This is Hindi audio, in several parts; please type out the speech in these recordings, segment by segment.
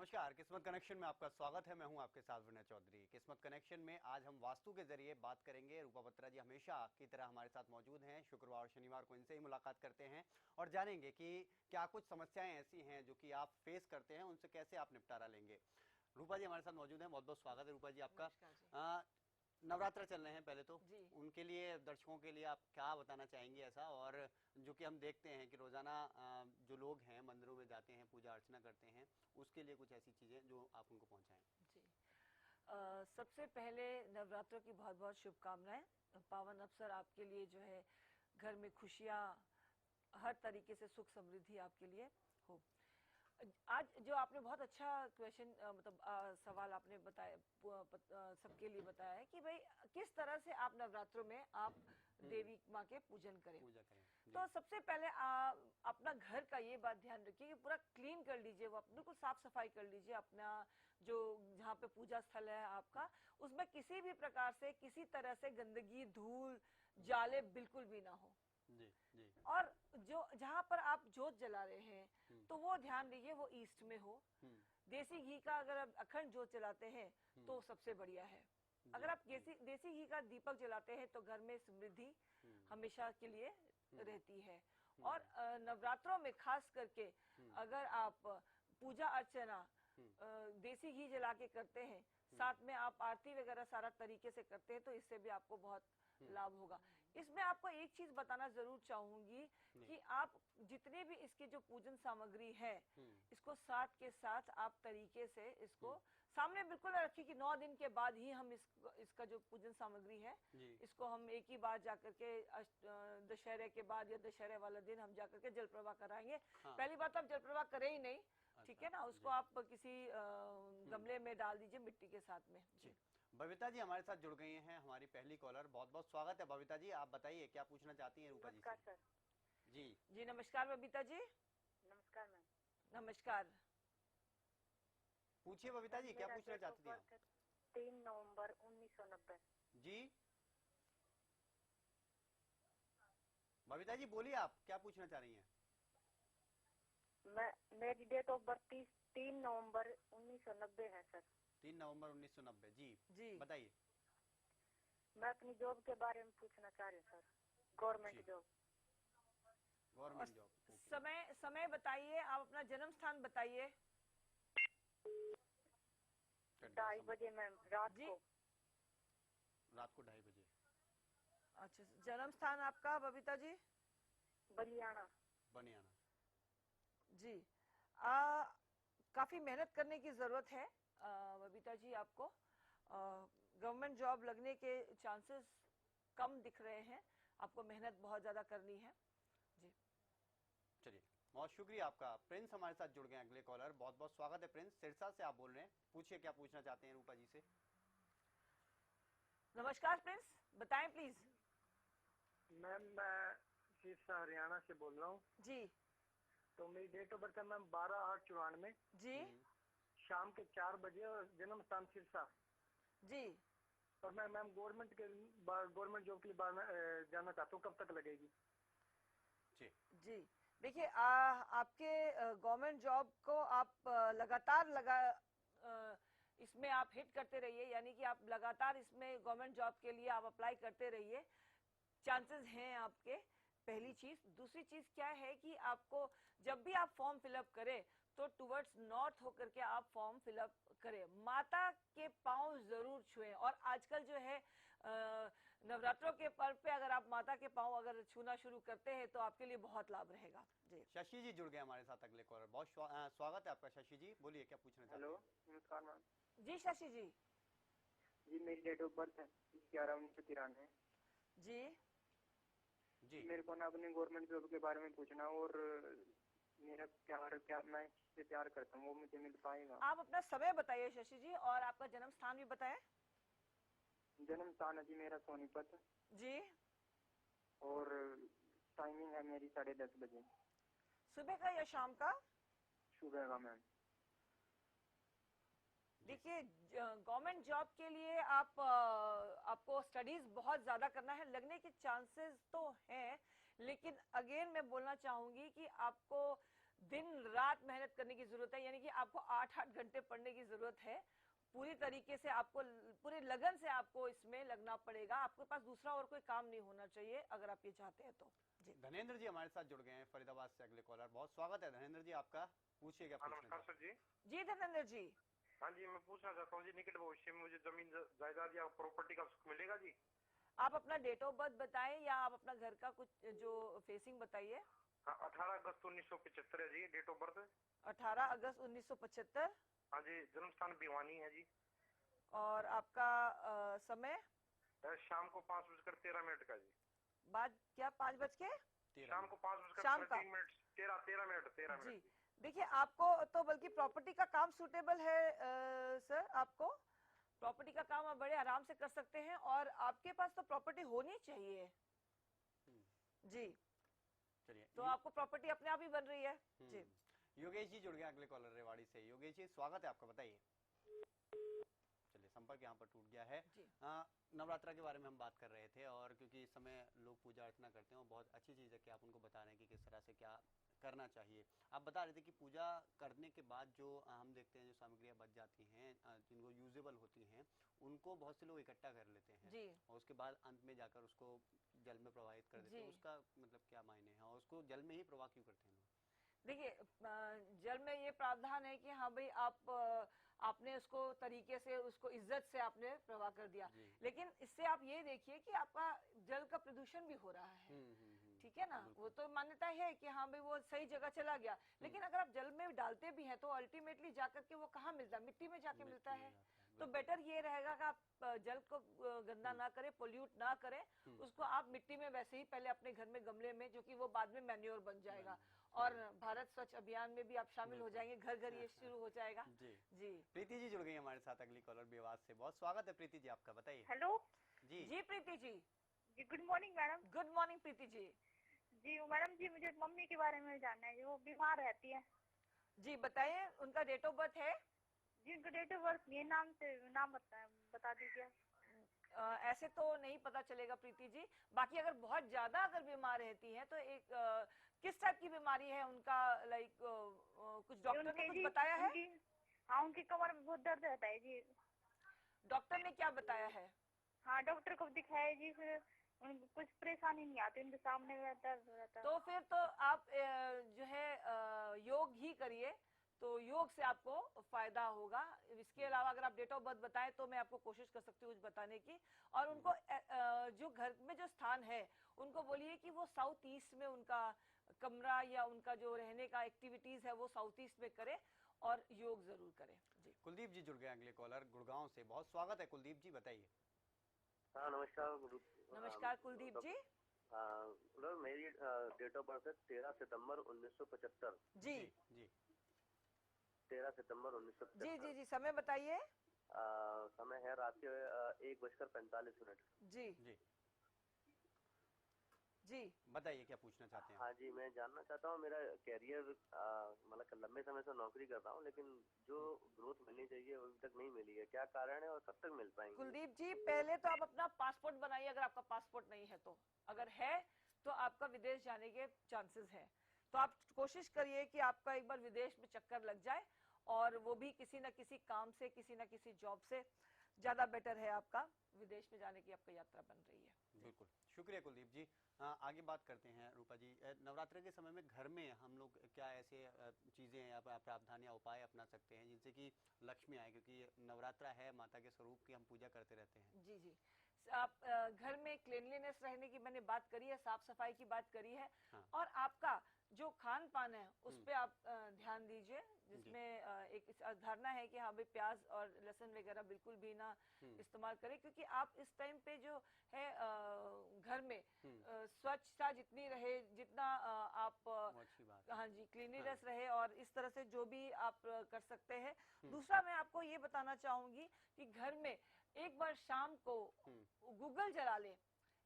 नमस्कार, किस्मत कनेक्शन में आपका स्वागत है। मैं हूं आपके साथ विनय चौधरी। किस्मत कनेक्शन में आज हम वास्तु के जरिए बात करेंगे। रूपा बत्रा जी हमेशा की तरह हमारे साथ मौजूद हैं। शुक्रवार और शनिवार को इनसे ही मुलाकात करते हैं और जानेंगे कि क्या कुछ समस्याएं ऐसी हैं जो कि आप फेस करते हैं, उनसे कैसे आप निपटारा लेंगे। रूपा जी हमारे साथ मौजूद हैं, बहुत बहुत स्वागत है रूपा जी आपका। नवरात्र चल रहे हैं, पहले तो उनके लिए, दर्शकों के लिए आप क्या बताना चाहेंगे ऐसा, और जो कि हम देखते हैं कि रोजाना जो लोग हैं मंदिरों में जाते हैं, पूजा अर्चना करते हैं, उसके लिए कुछ ऐसी चीजें जो आप उनको पहुंचाएं। जी सबसे पहले नवरात्रों की बहुत बहुत शुभकामनाएं। पावन अवसर आपके लिए जो है, घर में खुशियां, हर तरीके से सुख समृद्धि आपके लिए हो। आज जो आपने बहुत अच्छा क्वेश्चन मतलब सवाल आपने बताया, सबके लिए बताया है कि भाई किस तरह से आप नवरात्रों में आप देवी माँ के पूजा करें। तो सबसे पहले अपना घर का ये बात ध्यान रखिए कि पूरा क्लीन कर लीजिए, वो बिल्कुल साफ सफाई कर लीजिए। अपना जो जहाँ पे पूजा स्थल है आपका, उसमें किसी भी प्रकार से किसी तरह से गंदगी, धूल, जाले बिल्कुल भी ना हो। जी। और जो जहाँ पर आप जोत जला रहे हैं तो वो ध्यान दीजिए वो ईस्ट में हो। देसी घी का अगर आप अखंड जोत जलाते हैं तो सबसे बढ़िया है। अगर आप देसी घी का दीपक जलाते हैं तो घर में समृद्धि हमेशा के लिए रहती है। और नवरात्रों में खास करके अगर आप पूजा अर्चना देसी घी जला के करते हैं, साथ में आप आरती वगैरह सारा तरीके से करते हैं, तो इससे भी आपको बहुत लाभ होगा। इसमें आपको एक चीज बताना जरूर चाहूंगी कि आप जितने भी इसकी जो पूजन सामग्री है, इसको साथ के साथ आप तरीके से इसको सामने बिल्कुल रखिए कि 9 दिन के बाद ही हम इसका जो पूजन सामग्री है, इसको हम एक ही बार जाकर के दशहरे के बाद या दशहरे वाला दिन हम जाकर के जल प्रवाह कराएंगे। पहली बात, आप जल प्रवाह करें ही नहीं, ठीक है ना। उसको आप किसी गमले में डाल दीजिए मिट्टी के साथ में। जी, बबीता जी हमारे साथ जुड़ गई हैं, हमारी पहली कॉलर। बहुत बहुत स्वागत है बबीता जी, आप बताइए क्या पूछना चाहती हैं रूपा जी से। सर। जी नमस्कार बबीता जी। नमस्कार मैम। नमस्कार, पूछिए बबीता जी, क्या पूछना चाहती थी आप। 3 नवंबर 1990। जी बबीता जी बोलिए, आप क्या पूछना चाह रही हैं। मेरी डेट ऑफ बर्थ 3 नवंबर 1990 है सर। 3 नवंबर 1990। जी बताइए। मैं अपनी जॉब के बारे में पूछना चाह रही हूँ सर। Government job. समय बताइए, आप अपना जन्म स्थान बताइए। 2:30 बजे मैम, रात को 2:30 बजे। अच्छा, जन्म स्थान आपका बबीता जी? बनियाना। जी, काफी मेहनत करने की जरूरत है बबीता जी आपको। गवर्नमेंट जॉब लगने के चांसेस कम दिख रहे हैं, आपको मेहनत बहुत ज्यादा करनी है। जी चलिए, बहुत शुक्रिया आपका। प्रिंस हमारे साथ जुड़ गए अगले कॉलर। बहुत बहुत स्वागत है प्रिंस, सिरसा से आप बोल रहे हैं। पूछिए क्या पूछना चाहते हैं रूपा जी से। नमस्कार प्रिंस, बताएं प्लीज। मैम मैं सिरसा हरियाणा से बोल रहा हूँ जी। तो मेरी डेट ऑफ बर्थ है मैम 12/8/94 जी। शाम के 4 बजे और जन्म स्थान सिरसा जी। और मैं मैम गवर्नमेंट जॉब के लिए जाना चाहता हूँ, कब तक लगेगी। जी देखिए, आपके गवर्नमेंट जॉब को आप लगातार इसमें आप हिट करते रहिए, यानी कि आप लगातार इसमें गवर्नमेंट जॉब के लिए आप अप्लाई करते रहिए, चांसेस हैं आपके। पहली चीज। दूसरी चीज क्या है कि आपको जब भी आप फॉर्म फिलअप करें तो टुवर्ड्स नॉर्थ होकर के आप फॉर्म फिलअप करें। माता के पांव जरूर छुएं, और आजकल जो है नवरात्रों के पर्व पे अगर आप माता के पांव अगर छूना शुरू करते हैं तो आपके लिए बहुत लाभ रहेगा। जी, शशि जी जुड़ गए हमारे साथ अगले कॉलर। बहुत स्वागत है आपका शशि जी, बोलिए क्या पूछना चाहते हैं। हेलो, नमस्कार मैम। जी शशि जी। जी मेरी डेट ऑफ बर्थ है 11/1993। जी मेरे को ना अपने गवर्नमेंट जॉब के बारे में पूछना, और मेरा क्या मैं इससे प्यार करता हूँ वो मुझे मिल पाएगा। आप अपना समय बताइए शशि जी, और आपका जन्म स्थान भी बताएं। जन्म स्थान है जी मेरा सोनीपत जी। और टाइमिंग है मेरी 10:30 बजे। सुबह का या शाम का? सुबह का मैम। देखिए, गवर्नमेंट जॉब के लिए आपको स्टडीज बहुत ज्यादा करना है, लगने के चांसेस तो हैं, लेकिन अगेन मैं बोलना चाहूंगी कि आपको दिन रात मेहनत करने की जरूरत है, यानी कि आपको 8-8 घंटे पढ़ने की जरूरत है। पूरी तरीके से आपको, पूरे लगन से आपको इसमें लगना पड़ेगा। आपके पास दूसरा और कोई काम नहीं होना चाहिए अगर आप ये चाहते हैं तो। जी धनेंद्र जी हमारे साथ जुड़ गए हैं फरीदाबाद से, अगले कॉलर। बहुत स्वागत है धनेंद्र जी आपका, पूछिए क्या पूछना नमस्कार चाहते सर जी। जी धनेंद्र जी। हाँ जी, मैं पूछना चाहता हूँ जी, निकट भविष्य में मुझे जमीन जायदाद या प्रॉपर्टी का सुख मिलेगा जी? आप अपना डेट ऑफ बर्थ बताएं या आप अपना घर का कुछ जो फेसिंग बताइए। हाँ, 18 अगस्त 1975 है जी डेट ऑफ बर्थ। 18 अगस्त 1975। हाँ जी, जन्म स्थान भिवानी है जी। और आपका समय? शाम को 5:13 का जी। बाद क्या 5 बज के? शाम को शाम का 5:13 13 जी। मिनट। देखिए आपको तो बल्कि प्रॉपर्टी का काम सूटेबल है सर। आपको प्रॉपर्टी का काम आप बड़े आराम से कर सकते हैं और आपके पास तो प्रॉपर्टी होनी चाहिए जी। चलिए तो आपको प्रॉपर्टी अपने आप ही बन रही है जी। योगेश जी जुड़ गए अगले कॉलर रेवाड़ी से। योगेश जी स्वागत है आपका, बताइए। चलिए संपर्क यहाँ पर टूट गया है। नवरात्रा के बारे में हम बात कर रहे थे और क्योंकि इस समय लोग पूजा अर्चना करते हैं और बहुत अच्छी चीज़ है कि आप उनको बता रहे हैं कि किस तरह से क्या करना चाहिए। आप बता रहे थे कि पूजा करने के बाद जो हम देखते हैं जो सामग्रियाँ बच जाती हैं जिनको यूजेबल होती हैं उनको बहुत से लोग इकट्ठा कर लेते हैं जी। और उसके बाद अंत में जाकर उसको जल में प्रवाहित कर देते हैं। उसका मतलब क्या मायने हैं और उसको जल में ही प्रवाह क्यों करते हैं लोग? देखिए जल में ये प्रावधान है कि हाँ भाई आपने उसको तरीके से, उसको इज्जत से आपने प्रवाह कर दिया, लेकिन इससे आप ये देखिए कि आपका जल का प्रदूषण भी हो रहा है। ठीक है ना, वो तो मान्यता है कि हाँ भाई वो सही जगह चला गया, लेकिन अगर आप जल में डालते भी हैं तो अल्टीमेटली जाकर के वो कहाँ मिलता है? मिट्टी में जाके मिलता है। तो बेटर ये रहेगा कि आप जल को गंदा ना करें, पोल्यूट ना करें, उसको आप मिट्टी में वैसे ही पहले अपने घर में गमले में, जो कि वो बाद में मैन्योर बन जाएगा। और भारत स्वच्छ अभियान में भी आप शामिल हो जाएंगे, घर घर ये शुरू हो जाएगा। जी। प्रीति जी जुड़ गई हमारे साथ अगली कॉलर बेवास से। बहुत स्वागत है प्रीति जी आपका, बताइए। हेलो जी जी प्रीति जी। जी, good morning madam. Good morning Preeti ji. जी मैडम जी, मुझे मम्मी के बारे में जानना है, वो बीमार रहती है। जी बताइए, उनका डेट ऑफ बर्थ है? जी उनका डेट ऑफ बर्थ ये नाम बता दीजिए। ऐसे तो नहीं पता चलेगा प्रीति जी। बाकी अगर बहुत ज्यादा अगर बीमार रहती है तो एक किस टाइप की बीमारी है उनका, लाइक कुछ डॉक्टर ने कुछ बताया है? हाँ, उनकी कमर में बहुत दर्द रहता है जी। डॉक्टर ने क्या बताया है? हाँ, डॉक्टर को दिखाया जी, फिर उनको कुछ परेशानी नहीं आती, उनके सामने दर्द रहता है। तो फिर तो आप जो है योग ही करिए, तो योग से आपको फायदा होगा। इसके अलावा अगर आप डेट ऑफ बर्थ बताएं तो मैं आपको कोशिश कर सकती हूँ कुछ बताने की। और उनको जो घर में जो स्थान है उनको बोलिए कि वो साउथ ईस्ट में उनका कमरा या उनका जो रहने का एक्टिविटीज है वो साउथ ईस्ट में करे और योग जरूर करें जी। कुलदीप जी जुड़ गए अगले कॉलर गुड़गांव से। बहुत स्वागत है कुलदीप जी, बताइए। हाँ नमस्कार। नमस्कार कुलदीप जी। मेरी डेट ऑफ बर्थ है 13 सितंबर 1975। जी जी 13 सितंबर 1975। जी जी जी। समय बताइए। समय है रात के 1:45। जी जी जी बताइए क्या पूछना चाहते हैं? हाँ जी, मैं जानना चाहता हूँ, मेरा कैरियर मतलब लंबे समय से नौकरी कर रहा हूँ लेकिन जो ग्रोथ मिलनी चाहिए वो अभी तक नहीं मिली है, क्या कारण है और कब तक मिल पाएंगे? कुलदीप जी, पहले तो आप अपना पासपोर्ट बनाइए, अगर आपका पासपोर्ट नहीं है तो। अगर है तो आपका विदेश जाने के चांसेस है, तो आप कोशिश करिए कि आपका एक बार विदेश में चक्कर लग जाए, और वो भी किसी न किसी काम से, किसी न किसी जॉब से। ज्यादा बेटर है आपका विदेश में जाने की आपका यात्रा बन रही है। बिल्कुल, शुक्रिया कुलदीप जी। आगे बात करते हैं रूपा जी। नवरात्रि के समय में घर में हम लोग क्या ऐसे चीज़ें या प्रावधान या उपाय अपना सकते हैं जिनसे कि लक्ष्मी आए, क्योंकि नवरात्रा है, माता के स्वरूप की हम पूजा करते रहते हैं। जी जी। आप घर में क्लीनलीनेस रहने की मैंने बात करी है, साफ सफाई की बात करी है। हाँ। और आपका जो खान पान है उस पे आप ध्यान दीजिए, जिसमें एक धारणा है कि हाँ भाई प्याज और लहसुन वगैरह बिल्कुल भी ना इस्तेमाल करें, क्योंकि आप इस टाइम पे जो है घर में स्वच्छता जितनी रहे, जितना आप अच्छी बात। हाँ जी क्लीनिनेस रहे, और इस तरह से जो भी आप कर सकते हैं। दूसरा मैं आपको ये बताना चाहूंगी कि घर में एक बार शाम को गूगल जला ले,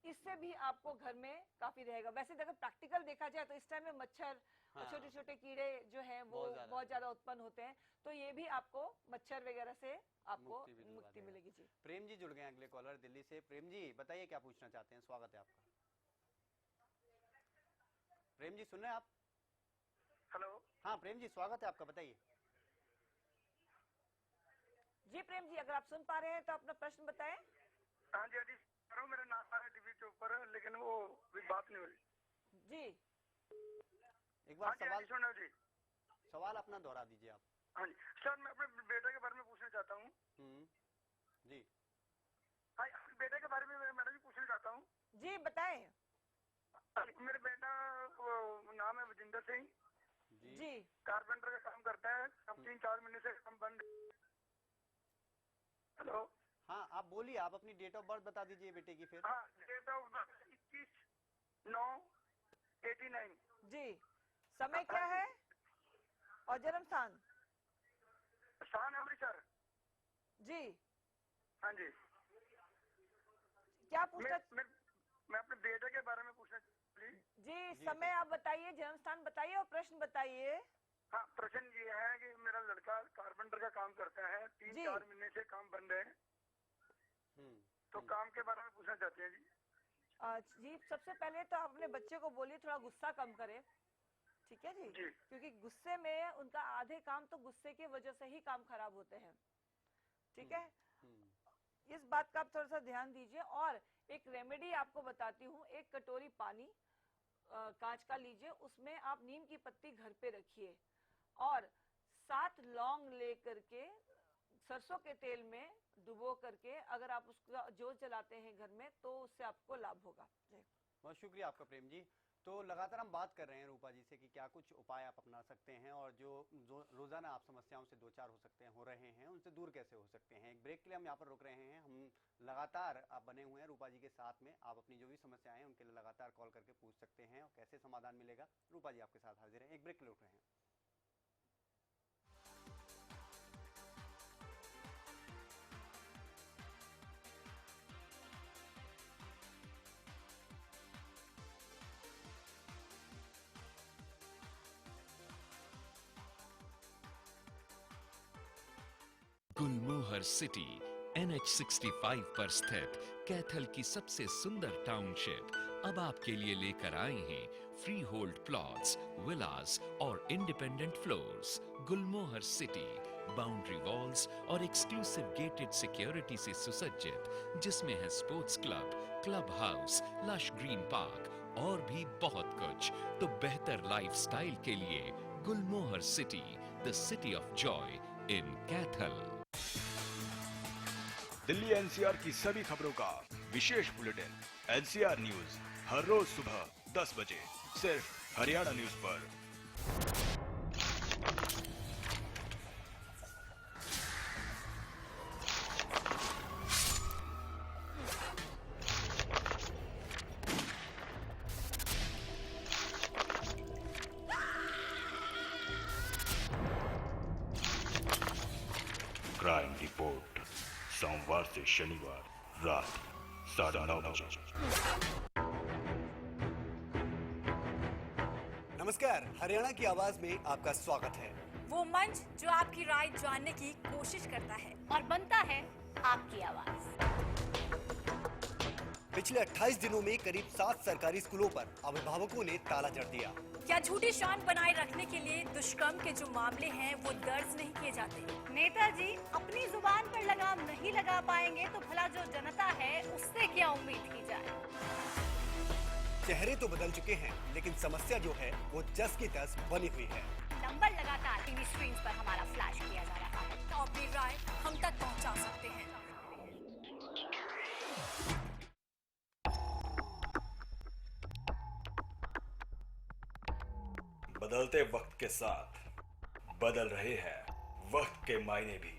इससे भी आपको घर में काफी रहेगा। वैसे अगर प्रैक्टिकल देखा जाए तो इस टाइम में मच्छर और छोटे छोटे कीड़े जो हैं वो बहुत ज्यादा उत्पन्न होते हैं, तो ये भी आपको मच्छर वगैरह से आपको मुक्ति मिलेगी जी। प्रेम जी जुड़ गए अगले कॉलर दिल्ली से। प्रेम जी बताइए क्या पूछना चाहते हैं, स्वागत है आपका। प्रेम जी सुन रहे हैं आप? हेलो। हाँ प्रेम जी, स्वागत है आपका, बताइए। जी प्रेम जी, अगर आप सुन पा रहे हैं तो अपना प्रश्न बताएं। हाँ जी, अजी मेरा नाम आ रहा है टीवी के ऊपर, लेकिन वो भी बात नहीं हो रही जी। एक बार हाँ जी, सवाल सुनो जी। सवाल अपना दोहरा दीजिए आप। हाँ जी सर, मैं अपने बेटे के बारे में पूछना चाहता हूँ। जी हाँ, अपने बेटे के बारे में मैडम जी पूछना चाहता हूँ। जी बताएं। मेरे बेटा नाम है वजिंदर सिंह जी। कारपेंटर का काम करता है। अब 3-4 महीने से काम बंद। हेलो। हाँ, आप बोलिए, आप अपनी डेट ऑफ बर्थ बता दीजिए बेटे की फिर। हाँ, डेट ऑफ बर्थ 21/9/89। जी। समय क्या है और जन्म स्थान? स्थान अमृतसर। जी। हाँ जी। क्या पूछना? मैं अपने बेटे के बारे में पूछना जी। समय आप बताइए, जन्म स्थान बताइए और प्रश्न बताइए। हाँ, प्रश्न ये है कि मेरा लड़का कारपेंटर का काम करता है, 3-4 महीने से काम बंद है, तो काम के बारे में पूछना चाहते हैं जी। जी, सबसे पहले तो आप अपने बच्चे को बोलिए थोड़ा गुस्सा कम करे, ठीक है जी? क्योंकि गुस्से में उनका आधे काम तो गुस्से की वजह से ही काम खराब होते हैं, ठीक है? इस बात का आप थोड़ा सा ध्यान दीजिए। और एक रेमेडी आपको बताती हूँ। 1 कटोरी पानी कांच का लीजिए, उसमें आप नीम की पत्ती घर पे रखिए और 7 लौंग ले करके सरसों के तेल में डुबो करके अगर आप उसका जोत जलाते हैं घर में तो उससे आपको लाभ होगा। बहुत शुक्रिया आपका प्रेम जी। तो लगातार हम बात कर रहे हैं रूपा जी से कि क्या कुछ उपाय आप अपना सकते हैं और जो रोजाना आप समस्याओं से 2-4 हो रहे हैं उनसे दूर कैसे हो सकते हैं। एक ब्रेक के लिए हम यहाँ पर रुक रहे हैं। हम लगातार आप बने हुए हैं रूपा जी के साथ में। आप अपनी जो भी समस्याएं हैं उनके लिए लगातार कॉल करके पूछ सकते हैं और कैसे समाधान मिलेगा, रूपा जी आपके साथ हाजिर है। एक ब्रेक के लिए रुक रहे हैं। गुलमोहर सिटी NH65 पर स्थित कैथल की सबसे सुंदर टाउनशिप अब आपके लिए लेकर आए हैं फ्री होल्ड प्लॉट्स, विलास और independent floors. Gulmohar city boundary walls और एक्सक्लूसिव गेटेड सिक्योरिटी से सुसज्जित, जिसमें है sports club, club house, lush green park और भी बहुत कुछ। तो बेहतर लाइफस्टाइल के लिए Gulmohar city, the city of joy in Kaithal. Delhi NCR की सभी खबरों का विशेष बुलेटिन एनसीआर न्यूज हर रोज सुबह 10 बजे सिर्फ हरियाणा न्यूज पर। क्राइम रिपोर्ट सोमवार से शनिवार रात 9:30 बजे। नमस्कार, हरियाणा की आवाज में आपका स्वागत है। वो मंच जो आपकी राय जानने की कोशिश करता है और बनता है आपकी आवाज। पिछले 28 दिनों में करीब 7 सरकारी स्कूलों पर अभिभावकों ने ताला जड़ दिया। क्या झूठी शान बनाए रखने के लिए दुष्कर्म के जो मामले हैं वो दर्ज नहीं किए जाते? नेताजी अपनी जुबान पर लगाम नहीं लगा पाएंगे तो भला जो जनता है उससे क्या उम्मीद की जाए। चेहरे तो बदल चुके हैं लेकिन समस्या जो है वो जस की तस बनी हुई है। नंबर लगातार टीवी स्क्रीन पर हमारा फ्लैश किया जा रहा है तो अपनी राय हम तक पहुंचा सकते हैं। बदलते वक्त के साथ बदल रहे हैं वक्त के मायने भी।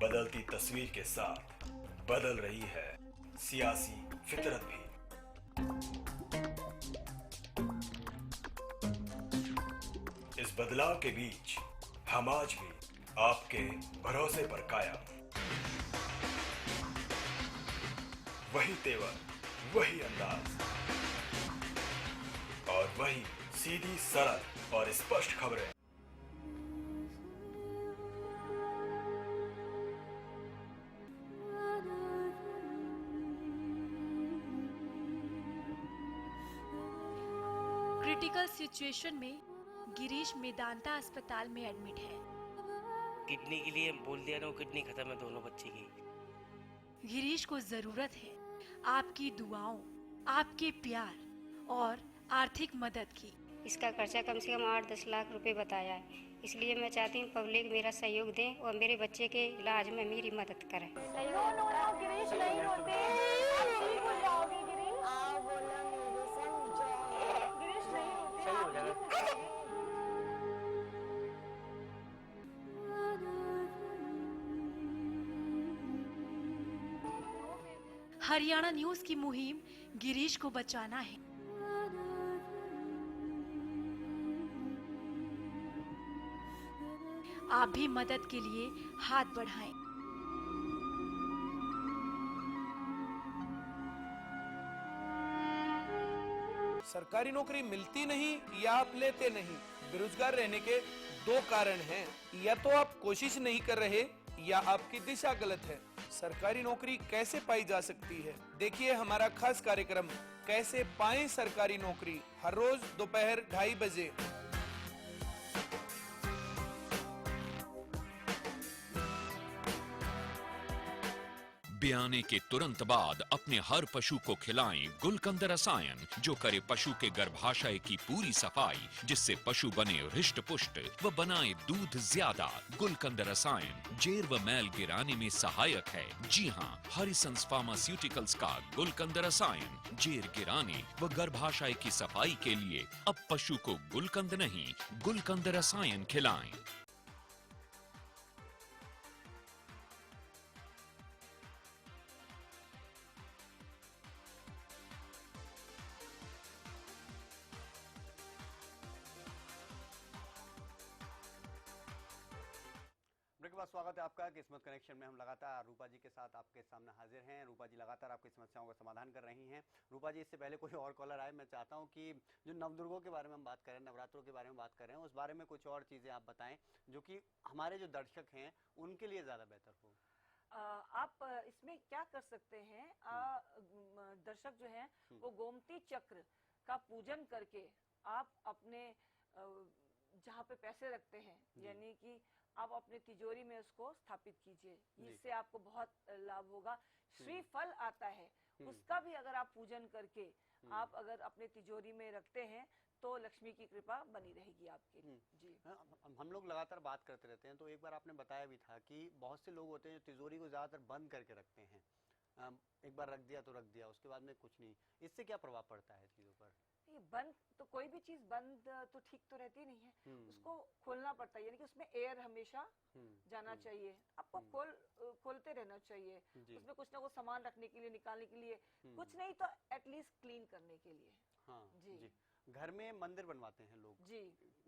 बदलती तस्वीर के साथ बदल रही है सियासी फितरत भी। इस बदलाव के बीच हम आज भी आपके भरोसे पर कायम। वही तेवर, वही अंदाज और वही सीधी, सरल और स्पष्ट खबरें। क्रिटिकल सिचुएशन में गिरीश मेदांता अस्पताल में एडमिट है। किडनी के लिए बोल दिया ना, किडनी खत्म है दोनों बच्चे की। गिरीश को जरूरत है आपकी दुआओं, आपके प्यार और आर्थिक मदद की। इसका खर्चा कम से कम 8-10 लाख रुपए बताया है, इसलिए मैं चाहती हूँ पब्लिक मेरा सहयोग दें और मेरे बच्चे के इलाज में मेरी मदद करें। गिरीश नहीं रोते, आप ठीक हो जाओगे गिरीश। आओ बोलो गिरीश नहीं रोते, सही हो जाएगा। हरियाणा न्यूज की मुहिम गिरीश को बचाना है। आप भी मदद के लिए हाथ बढ़ाएं। सरकारी नौकरी मिलती नहीं या आप लेते नहीं। बेरोजगार रहने के दो कारण हैं, या तो आप कोशिश नहीं कर रहे या आपकी दिशा गलत है। सरकारी नौकरी कैसे पाई जा सकती है, देखिए हमारा खास कार्यक्रम कैसे पाएं सरकारी नौकरी, हर रोज दोपहर 2:30 बजे। ब्याने के तुरंत बाद अपने हर पशु को खिलाएं गुलकंद रसायन, जो करे पशु के गर्भाशय की पूरी सफाई, जिससे पशु बने हृष्ट पुष्ट व बनाए दूध ज्यादा। गुलकंद रसायन जेर व मैल गिराने में सहायक है। जी हाँ, हरिसंस फार्मास्यूटिकल्स का गुलकंद रसायन जेर गिराने व गर्भाशय की सफाई के लिए अब पशु को गुलकंद नहीं, गुलकंद रसायन खिलाएं। ब्रेक के बाद स्वागत है आपका किस्मत कनेक्शन में। हम लगातार रूपा जी के साथ आपके सामने हाजिर हैं। रूपा जी लगातार आपकी समस्याओं का समाधान कर रही हैं। रूपा जी, इससे पहले कोई और कॉलर आए, मैं चाहता हूं कि जो नवदुर्गों के बारे में हम बात करें, नवरात्रों के बारे में बात करें, उस बारे में कुछ और चीजें आप बताएं जो कि हमारे जो दर्शक हैं उनके लिए ज्यादा बेहतर हो। आप इसमें क्या कर सकते हैं, दर्शक जो हैं वो गोमती चक्र का पूजन करके आप अपने जहाँ पे पैसे रखते हैं, यानी कि आप अपने तिजोरी में उसको स्थापित कीजिए, इससे आपको बहुत लाभ होगा। श्रीफल आता है, उसका भी अगर आप पूजन करके आप अगर अपने तिजोरी में रखते हैं तो लक्ष्मी की कृपा बनी रहेगी आपके। जी, हम लोग लगातार बात करते रहते हैं, तो एक बार आपने बताया भी था कि बहुत से लोग होते हैं जो तिजोरी को ज्यादातर बंद करके रखते हैं। एक बार रख दिया तो रख दिया, उसके बाद में कुछ नहीं। इससे क्या प्रभाव पड़ता है चीजों पर? ये बंद तो कोई भी चीज बंद तो ठीक तो रहती नहीं है, उसको खोलना पड़ता है, यानी कि उसमें एयर हमेशा जाना चाहिए। आपको खोलते रहना चाहिए, उसमें कुछ ना कुछ सामान रखने के लिए, निकालने के लिए, कुछ नहीं तो एटलीस्ट क्लीन करने के लिए। हाँ जी। घर में मंदिर बनवाते हैं लोग जी,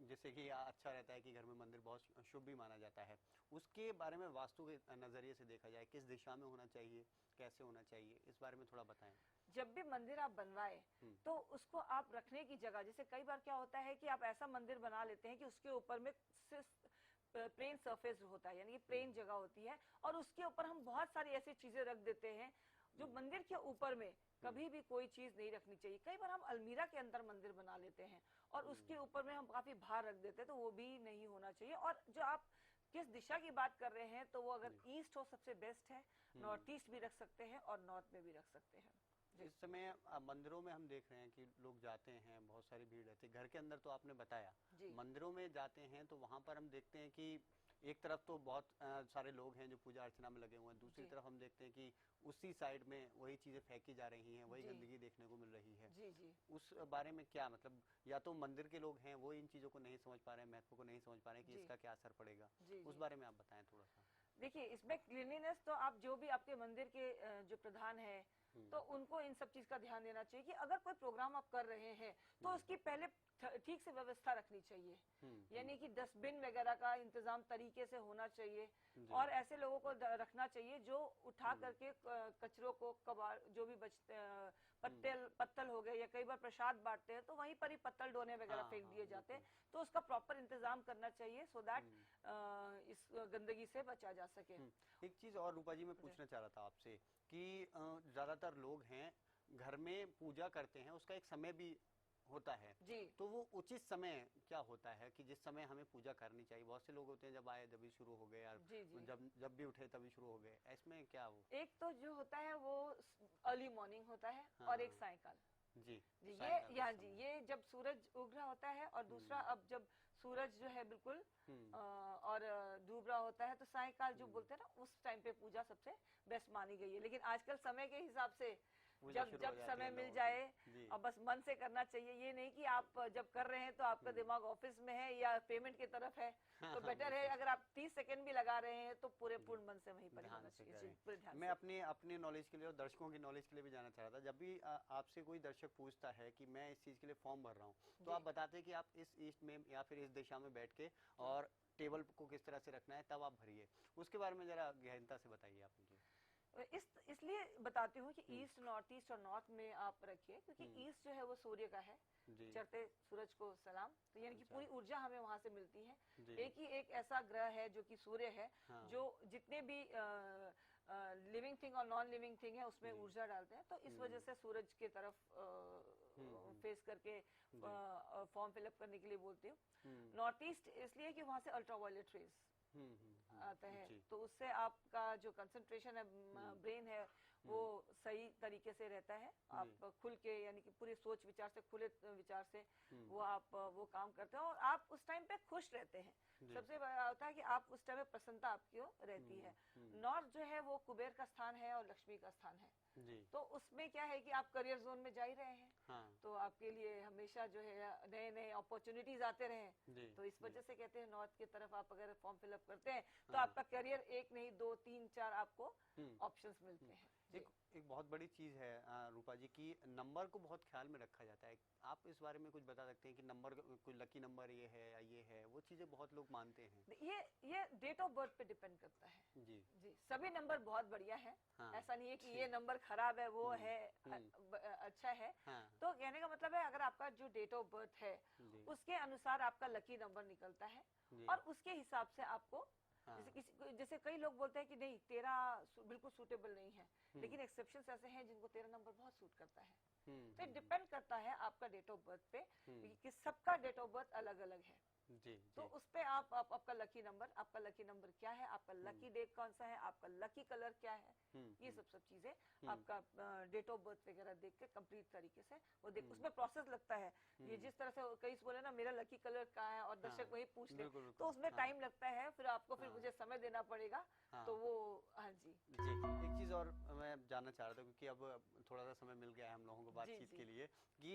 जैसे कि अच्छा रहता है कि घर में मंदिर बहुत शुभ भी माना जाता है। उसके बारे में वास्तु के नजरिए से देखा जाए, किस दिशा में होना चाहिए, कैसे होना चाहिए, इस बारे में थोड़ा बताएं। जब भी मंदिर आप बनवाए तो उसको आप रखने की जगह, जैसे कई बार क्या होता है कि आप ऐसा मंदिर बना लेते हैं कि उसके ऊपर में प्लेन सरफेस होता है, यानी कि प्लेन जगह होती है, और उसके ऊपर हम बहुत सारी ऐसी चीजें रख देते हैं जो मंदिर के ऊपर में कभी भी कोई चीज नहीं रखनी चाहिए। कई बार हम अलमीरा के अंदर मंदिर बना लेते हैं और उसके ऊपर में हम काफी भार रख देते हैं, तो वो भी नहीं होना चाहिए। और जो आप किस दिशा की बात कर रहे हैं, तो वो अगर ईस्ट हो सबसे बेस्ट है, नॉर्थ ईस्ट भी रख सकते हैं और नॉर्थ में भी रख सकते हैं। इस समय मंदिरों में हम देख रहे हैं कि लोग जाते हैं, बहुत सारी भीड़ रहती है। घर के अंदर तो आपने बताया, मंदिरों में जाते हैं तो वहां पर हम देखते हैं कि एक तरफ तो बहुत सारे लोग हैं जो पूजा अर्चना में लगे हुए हैं, दूसरी तरफ हम देखते हैं कि उसी साइड में वही चीजें फेंकी जा रही हैं, वही गंदगी देखने को मिल रही है। उस बारे में क्या मतलब, या तो मंदिर के लोग हैं वो इन चीजों को नहीं समझ पा रहे हैं, महत्व को नहीं समझ पा रहे हैं कि इसका क्या असर पड़ेगा, उस बारे में आप बताएं थोड़ा सा। देखिए, इसमें क्लीनलीनेस तो आप जो भी आपके मंदिर के जो प्रधान है तो उनको इन सब चीज का ध्यान देना चाहिए कि अगर कोई प्रोग्राम आप कर रहे हैं तो उसकी पहले ठीक से व्यवस्था रखनी चाहिए, यानी कि डस्टबिन वगैरह का इंतजाम तरीके से होना चाहिए, और ऐसे लोगों को रखना चाहिए जो उठा करके कचरों को कबाड़, जो भी पत्तल हो गए, या कई बार प्रसाद बांटते हैं तो वहीं पर ही पत्तल डोने वगैरह फेंक दिए जाते हैं, तो उसका प्रॉपर इंतजाम करना चाहिए सो दैट इस गंदगी से बचा जा सके। एक चीज और रूपा जी मैं पूछना चाह रहा था आपसे कि ज्यादातर लोग हैं घर में पूजा करते हैं, उसका एक समय भी होता है जी, तो वो उचित समय क्या होता है कि जिस समय हमें पूजा करनी चाहिए? बहुत से लोग होते हैं जब आए जब शुरू हो गए यार, जी, जी। जब भी उठे तभी शुरू हो गए, इसमें क्या हो? एक तो जो होता है वो अर्ली मॉर्निंग होता है हाँ, और एक हाँ। सायकाल। जी जी, सायंकाल ये का हाँ जी, समय। ये जब सूरज उग रहा होता है और दूसरा अब जब सूरज जो है बिल्कुल और डूब रहा होता है तो सायकाल जो बोलते हैं ना, उस टाइम पे पूजा सबसे बेस्ट मानी गई है। लेकिन आजकल समय के हिसाब से पूजा जब शुरू हो जब जाती है समय मिल लोगों की। जाए जी और बस मन से करना चाहिए, ये नहीं कि आप जब कर रहे हैं तो आपका दिमाग ऑफिस में है या पेमेंट की तरफ है, तो बेटर है अगर आप 30 सेकंड भी लगा रहे हैं तो पूरे पूर्ण मन से वहीं पर ही ध्यान होना से चाहिए। करें। जी, पूरे ध्यान मैं से। अपनी अपनी नॉलेज के लिए और दर्शकों की नॉलेज के लिए भी जानना चाह रहा था, जब भी आपसे कोई दर्शक पूछता है कि मैं इस चीज के लिए फॉर्म भर रहा हूँ, तो आप बताते हैं कि आप इस ईस्ट में या फिर इस दिशा में बैठ के और टेबल को किस तरह से रखना है, तब आप भरिए। उसके बारे में जरा गहनता से बताइए आप मुझे। इसलिए बताती हूँ कि ईस्ट, नॉर्थ ईस्ट और नॉर्थ में आप रखिए, क्योंकि ईस्ट जो है वो सूर्य का है, चढ़ते सूरज को सलाम, तो यानी कि पूरी ऊर्जा हमें वहां से मिलती है। एक ही एक ऐसा ग्रह है जो कि सूर्य है, जो जितने भी लिविंग थिंग और नॉन लिविंग थिंग है उसमें ऊर्जा डालते हैं, तो इस वजह से सूरज की तरफ फेस करके फॉर्म फिलअप करने के लिए बोलती हूँ। नॉर्थ ईस्ट इसलिए कि वहां से अल्ट्रावायलेट रेज आते हैं, तो उससे आपका जो कंसंट्रेशन है, ब्रेन है, वो सही तरीके से रहता है। आप खुल के यानी कि पूरे सोच विचार से, खुले विचार से वो आप वो काम करते हैं और आप उस टाइम पे खुश रहते हैं। सबसे बड़ा होता है कि आप उस टाइम पे प्रसन्नता आपकी रहती है। नॉर्थ जो है वो कुबेर का स्थान है और लक्ष्मी का स्थान है, तो उसमें क्या है कि आप करियर जोन में जा ही रहे हैं, तो आपके लिए हमेशा जो है नए नए अपॉर्चुनिटीज आते रहे, तो इस वजह से कहते हैं नॉर्थ की तरफ आप अगर फॉर्म फिलअप करते हैं तो आपका करियर एक नहीं 2 3 4 आपको ऑप्शंस मिलते हैं। एक बहुत बड़ी चीज है रूपा जी की नंबर को बहुत ख्याल में रखा जाता है। आप इस बारे में कुछ बता सकते हैं कि नंबर कोई लकी नंबर ये है या ये है, वो चीजें बहुत लोग मानते हैं। ये डेट ऑफ बर्थ पे डिपेंड करता है। जी जी, सभी नंबर बहुत बढ़िया है, ऐसा नहीं है कि ये नंबर खराब है, वो है अच्छा है। तो कहने का मतलब है अगर आपका जो डेट ऑफ बर्थ है उसके अनुसार आपका लकी नंबर निकलता है और उसके हिसाब से आपको जैसे कई लोग बोलते हैं कि नहीं 13 बिल्कुल सूटेबल नहीं है, लेकिन एक्सेप्शंस ऐसे हैं जिनको 13 नंबर बहुत सूट करता है। तो डिपेंड करता है आपका डेट ऑफ बर्थ पे कि सबका डेट ऑफ बर्थ अलग अलग है। तो उस पे आप आपका लकी नंबर क्या है, आपका लकी डे कौन सा है, आपका लकी कलर क्या है, ये सब चीजें आपका डेट ऑफ बर्थ वगैरह देख के कंप्लीट तरीके से वो देख, उसमें प्रोसेस लगता है। ये जिस तरह से कई बोले ना मेरा लकी कलर क्या है और दर्शक वही पूछ ले, तो उसमें टाइम लगता है, फिर आपको फिर मुझे समय देना पड़ेगा, तो वो हाँ जी। एक चीज और मैं जानना चाह रहा था, क्योंकि अब थोड़ा सा समय मिल गया है हम लोगों को बातचीत के लिए, कि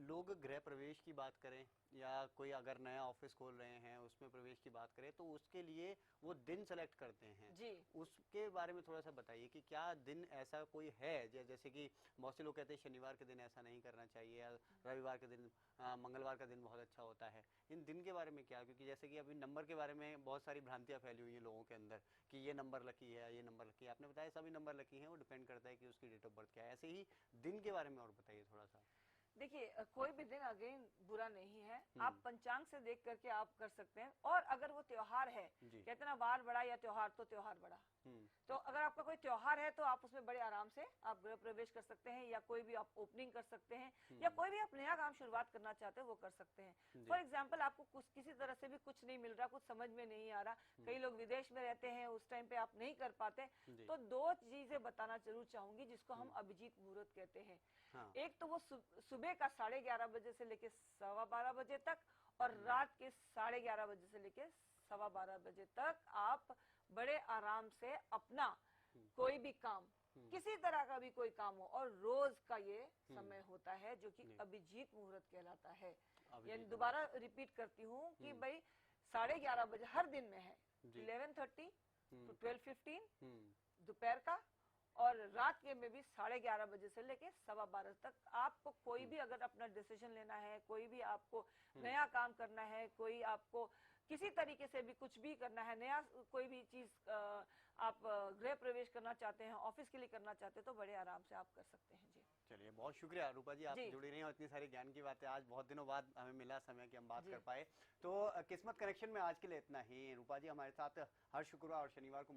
लोग गृह प्रवेश की बात करें या कोई अगर नया ऑफिस खोल रहे हैं उसमें प्रवेश की बात करें, तो उसके लिए वो दिन सेलेक्ट करते हैं जी। उसके बारे में थोड़ा सा बताइए कि क्या दिन ऐसा कोई है, जैसे कि बहुत से लोग कहते हैं शनिवार के दिन ऐसा नहीं करना चाहिए या रविवार के दिन, मंगलवार का दिन बहुत अच्छा होता है, इन दिन के बारे में क्या? क्योंकि जैसे कि अभी नंबर के बारे में बहुत सारी भ्रांतियां फैली हुई हैं लोगों के अंदर कि ये नंबर लकी है, ये नंबर लकी है। आपने बताया सभी नंबर लकी हैं, वो डिपेंड करता है कि उसकी डेट ऑफ बर्थ क्या है। ऐसे ही दिन के बारे में और बताइए थोड़ा सा। देखिए कोई भी दिन अगेन बुरा नहीं है, आप पंचांग से देख करके आप कर सकते हैं। और अगर वो त्योहार है, कहते ना बार बड़ा या त्योहार तो त्योहार बड़ा, तो अगर आपका कोई त्योहार है तो आप उसमें बड़े आराम से आप गृह प्रवेश कर सकते हैं, या कोई भी आप ओपनिंग कर सकते हैं, या कोई भी आप नया काम शुरुआत करना चाहते हैं वो कर सकते हैं। फॉर एग्जाम्पल आपको कुछ किसी तरह से भी कुछ नहीं मिल रहा, कुछ समझ में नहीं आ रहा, कई लोग विदेश में रहते हैं, उस टाइम पे आप नहीं कर पाते, तो 2 चीजें बताना जरूर चाहूंगी जिसको हम अभिजीत मुहूर्त कहते हैं। एक तो वो सुबह का 11:30 बजे से लेके 12:15 बजे तक, और रात के 11:30 बजे से लेके 12:15 बजे तक आप बड़े आराम से अपना कोई भी काम, किसी तरह का भी कोई काम हो, और रोज का ये समय होता है जो कि अभिजीत मुहूर्त कहलाता है। यानी दोबारा रिपीट करती हूँ कि भाई 11:30 बजे हर दिन में है, 11:30 to 12:15 दोपहर का, और रात के में भी 11:30 बजे से लेके 12:15 तक आपको कोई भी अगर अपना डिसीजन लेना है, कोई भी आपको नया काम करना है, कोई आपको किसी तरीके से भी कुछ भी करना है, नया कोई भी चीज आप गृह प्रवेश करना चाहते हैं, ऑफिस के लिए करना चाहते हैं, तो बड़े आराम से आप कर सकते हैं। जी चलिए, बहुत शुक्रिया रूपा जी, आप जुड़ी रही हैं और इतनी सारी ज्ञान की बातें आज बहुत दिनों बाद हमें मिला समय कि हम बात कर पाए। तो किस्मत कनेक्शन में आज के लिए इतना ही। रूपा जी हमारे साथ हर शुक्रवार और शनिवार को